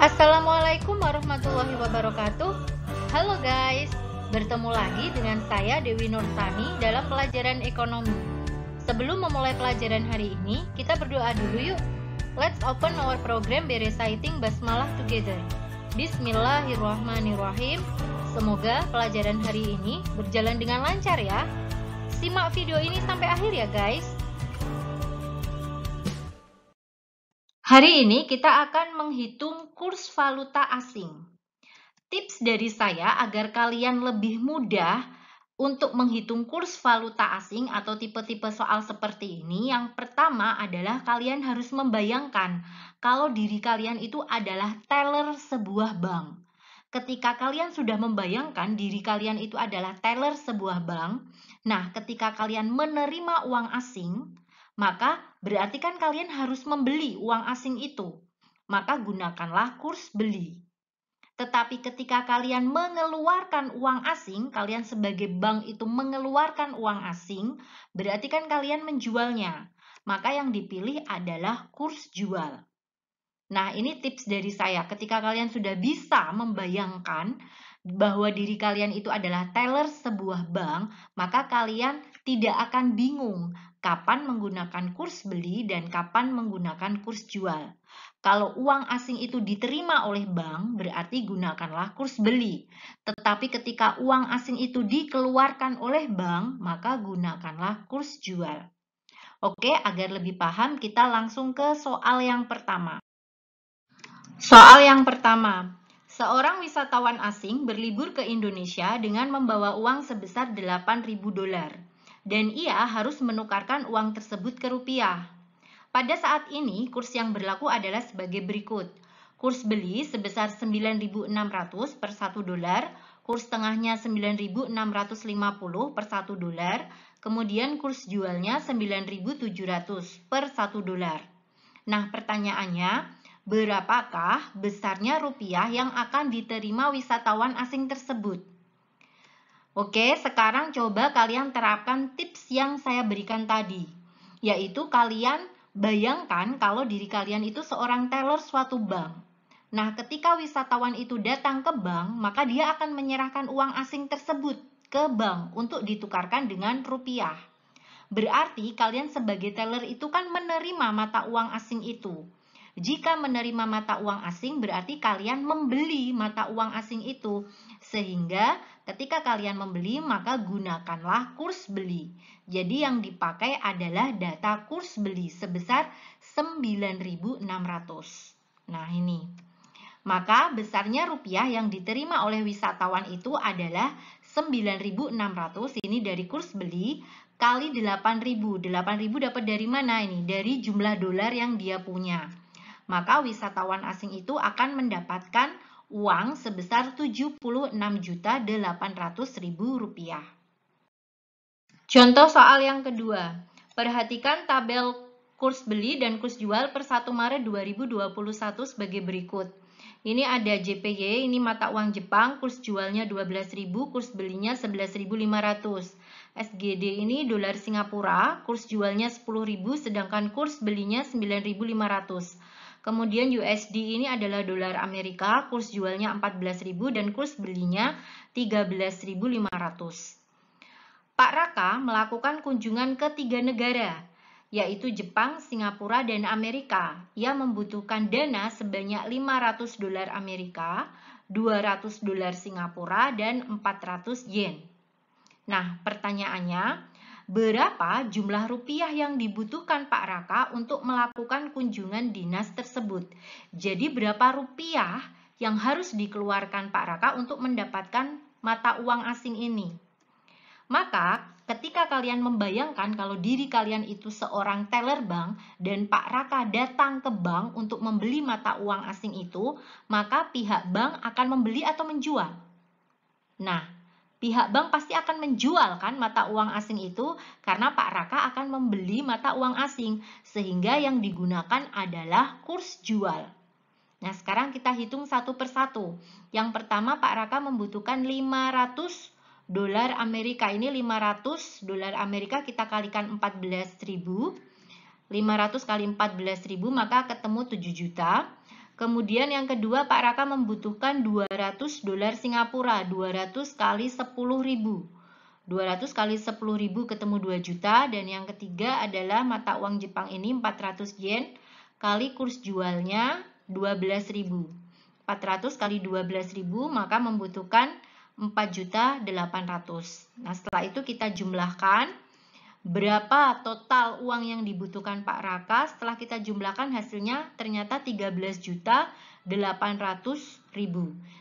Assalamualaikum warahmatullahi wabarakatuh. Halo guys, bertemu lagi dengan saya Dewi Nurtani dalam pelajaran ekonomi. Sebelum memulai pelajaran hari ini, kita berdoa dulu yuk. Let's open our program by reciting basmalah together. Bismillahirrahmanirrahim. Semoga pelajaran hari ini berjalan dengan lancar ya. Simak video ini sampai akhir ya guys. Hari ini kita akan menghitung kurs valuta asing. Tips dari saya agar kalian lebih mudah untuk menghitung kurs valuta asing atau tipe-tipe soal seperti ini. Yang pertama adalah kalian harus membayangkan kalau diri kalian itu adalah teller sebuah bank. Ketika kalian sudah membayangkan diri kalian itu adalah teller sebuah bank, nah ketika kalian menerima uang asing, maka berarti kan kalian harus membeli uang asing itu. Maka gunakanlah kurs beli. Tetapi ketika kalian mengeluarkan uang asing, kalian sebagai bank itu mengeluarkan uang asing, berarti kan kalian menjualnya. Maka yang dipilih adalah kurs jual. Nah, ini tips dari saya. Ketika kalian sudah bisa membayangkan bahwa diri kalian itu adalah teller sebuah bank, maka kalian tidak akan bingung kapan menggunakan kurs beli dan kapan menggunakan kurs jual. Kalau uang asing itu diterima oleh bank, berarti gunakanlah kurs beli. Tetapi ketika uang asing itu dikeluarkan oleh bank, maka gunakanlah kurs jual. Oke, agar lebih paham, kita langsung ke soal yang pertama. Soal yang pertama. Seorang wisatawan asing berlibur ke Indonesia dengan membawa uang sebesar 8.000 dolar. Dan ia harus menukarkan uang tersebut ke rupiah. Pada saat ini, kurs yang berlaku adalah sebagai berikut. Kurs beli sebesar 9.600 per 1 dolar, kurs tengahnya 9.650 per 1 dolar, kemudian kurs jualnya 9.700 per 1 dolar. Nah, pertanyaannya, berapakah besarnya rupiah yang akan diterima wisatawan asing tersebut? Oke, sekarang coba kalian terapkan tips yang saya berikan tadi, yaitu kalian bayangkan kalau diri kalian itu seorang teller suatu bank. Nah, ketika wisatawan itu datang ke bank, maka dia akan menyerahkan uang asing tersebut ke bank untuk ditukarkan dengan rupiah. Berarti kalian sebagai teller itu kan menerima mata uang asing itu. Jika menerima mata uang asing, berarti kalian membeli mata uang asing itu. Sehingga ketika kalian membeli, maka gunakanlah kurs beli. Jadi yang dipakai adalah data kurs beli sebesar 9.600. Nah ini. Maka besarnya rupiah yang diterima oleh wisatawan itu adalah 9.600. Ini dari kurs beli kali 8.000. 8.000 dapat dari mana ini? Dari jumlah dolar yang dia punya. Maka wisatawan asing itu akan mendapatkan uang sebesar 76.800.000 rupiah. Contoh soal yang kedua. Perhatikan tabel kurs beli dan kurs jual per 1 Maret 2021 sebagai berikut. Ini ada JPY, ini mata uang Jepang, kurs jualnya 12.000, kurs belinya 11.500. SGD ini dolar Singapura, kurs jualnya 10.000, sedangkan kurs belinya 9.500. Kemudian USD ini adalah dolar Amerika, kurs jualnya 14.000 dan kurs belinya 13.500. Pak Raka melakukan kunjungan ke 3 negara, yaitu Jepang, Singapura, dan Amerika. Ia membutuhkan dana sebanyak 500 dolar Amerika, 200 dolar Singapura, dan 400 yen. Nah, pertanyaannya, berapa jumlah rupiah yang dibutuhkan Pak Raka untuk melakukan kunjungan dinas tersebut? Jadi berapa rupiah yang harus dikeluarkan Pak Raka untuk mendapatkan mata uang asing ini? Maka ketika kalian membayangkan kalau diri kalian itu seorang teller bank dan Pak Raka datang ke bank untuk membeli mata uang asing itu, maka pihak bank akan membeli atau menjual? Nah, pihak bank pasti akan menjual kan mata uang asing itu karena Pak Raka akan membeli mata uang asing sehingga yang digunakan adalah kurs jual. Nah, sekarang kita hitung satu persatu. Yang pertama Pak Raka membutuhkan 500 dolar Amerika. Ini 500 dolar Amerika kita kalikan 14.000. 500 kali 14.000 maka ketemu 7 juta. Kemudian yang kedua, Pak Raka membutuhkan 200 dolar Singapura, 200 kali 10.000. 200 kali 10.000 ketemu 2 juta. Dan yang ketiga adalah mata uang Jepang ini 400 yen kali kurs jualnya 12.000. 400 kali 12.000 maka membutuhkan 4.800.000. Nah, setelah itu kita jumlahkan berapa total uang yang dibutuhkan Pak Raka. Setelah kita jumlahkan hasilnya ternyata 13.800.000.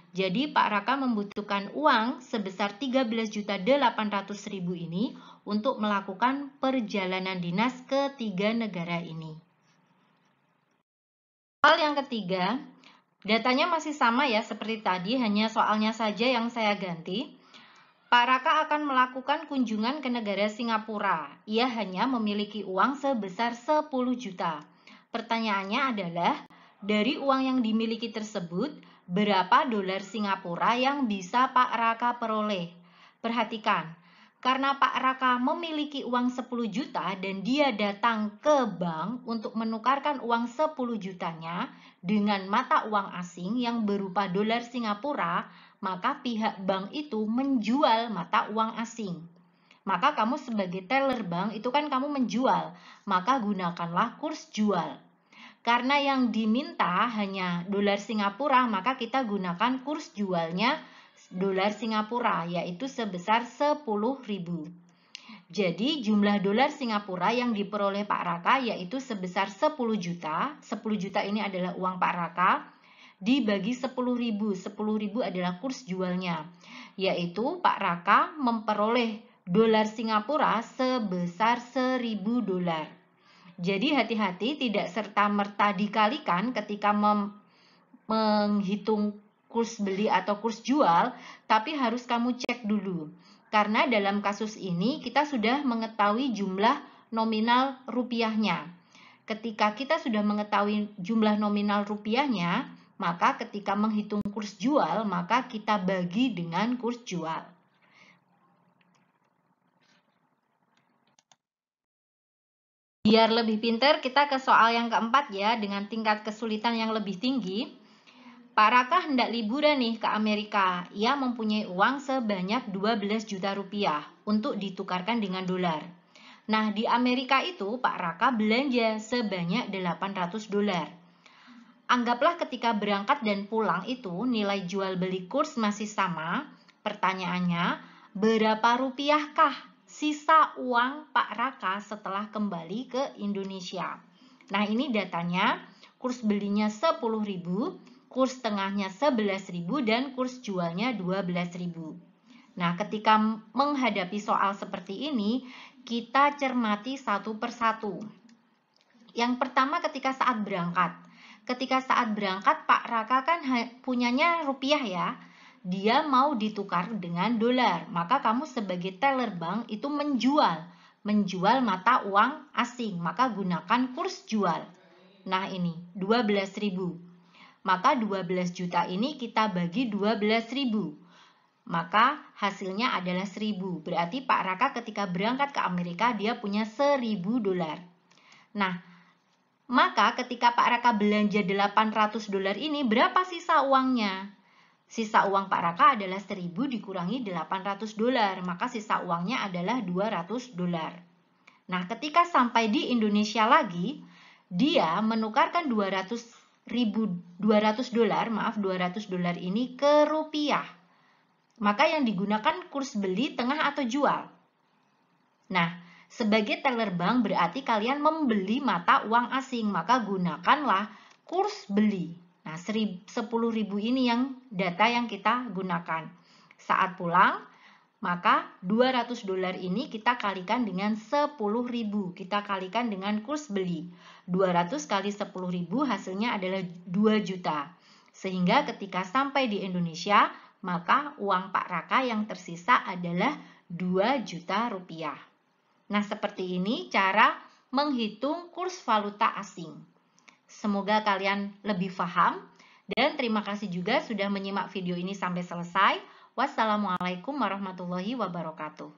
Jadi Pak Raka membutuhkan uang sebesar 13.800.000 ini untuk melakukan perjalanan dinas ke 3 negara ini. Hal yang ketiga, datanya masih sama ya seperti tadi, hanya soalnya saja yang saya ganti. Pak Raka akan melakukan kunjungan ke negara Singapura. Ia hanya memiliki uang sebesar 10 juta. Pertanyaannya adalah, dari uang yang dimiliki tersebut, berapa dolar Singapura yang bisa Pak Raka peroleh? Perhatikan, karena Pak Raka memiliki uang 10 juta dan dia datang ke bank untuk menukarkan uang 10 jutanya dengan mata uang asing yang berupa dolar Singapura, maka pihak bank itu menjual mata uang asing. Maka kamu sebagai teller bank itu kan kamu menjual, maka gunakanlah kurs jual. Karena yang diminta hanya dolar Singapura, maka kita gunakan kurs jualnya dolar Singapura, yaitu sebesar 10.000. Jadi jumlah dolar Singapura yang diperoleh Pak Raka yaitu sebesar 10 juta. 10 juta ini adalah uang Pak Raka. Dibagi 10.000, 10.000 adalah kurs jualnya, yaitu Pak Raka memperoleh dolar Singapura sebesar 1.000 dolar. Jadi hati-hati tidak serta-merta dikalikan ketika menghitung kurs beli atau kurs jual, tapi harus kamu cek dulu. Karena dalam kasus ini kita sudah mengetahui jumlah nominal rupiahnya. Ketika kita sudah mengetahui jumlah nominal rupiahnya, maka ketika menghitung kurs jual, maka kita bagi dengan kurs jual. Biar lebih pintar, kita ke soal yang keempat ya, dengan tingkat kesulitan yang lebih tinggi. Pak Raka hendak liburan nih ke Amerika. Ia mempunyai uang sebanyak 12 juta rupiah untuk ditukarkan dengan dolar. Nah, di Amerika itu Pak Raka belanja sebanyak 800 dolar. Anggaplah ketika berangkat dan pulang itu nilai jual beli kurs masih sama. Pertanyaannya, berapa rupiahkah sisa uang Pak Raka setelah kembali ke Indonesia? Nah, ini datanya, kurs belinya 10.000, kurs tengahnya 11.000, dan kurs jualnya 12.000. Nah, ketika menghadapi soal seperti ini, kita cermati satu persatu. Yang pertama ketika saat berangkat. Ketika saat berangkat Pak Raka kan punyanya rupiah ya. Dia mau ditukar dengan dolar. Maka kamu sebagai teller bank itu menjual mata uang asing. Maka gunakan kurs jual. Nah ini 12.000. Maka 12 juta ini kita bagi 12.000. Maka hasilnya adalah 1.000. Berarti Pak Raka ketika berangkat ke Amerika dia punya 1.000 dolar. Nah, maka ketika Pak Raka belanja 800 dolar ini, berapa sisa uangnya? Sisa uang Pak Raka adalah 1.000 dikurangi 800 dolar, maka sisa uangnya adalah 200 dolar. Nah, ketika sampai di Indonesia lagi, dia menukarkan 200 dolar ini ke rupiah. Maka yang digunakan kurs beli, tengah atau jual. Nah, sebagai teller bank berarti kalian membeli mata uang asing, maka gunakanlah kurs beli. Nah, 10.000 ini yang data yang kita gunakan. Saat pulang, maka 200 dolar ini kita kalikan dengan 10.000. Kita kalikan dengan kurs beli. 200 kali 10.000 hasilnya adalah 2 juta. Sehingga ketika sampai di Indonesia, maka uang Pak Raka yang tersisa adalah 2 juta rupiah. Nah, seperti ini cara menghitung kurs valuta asing. Semoga kalian lebih paham dan terima kasih juga sudah menyimak video ini sampai selesai. Wassalamualaikum warahmatullahi wabarakatuh.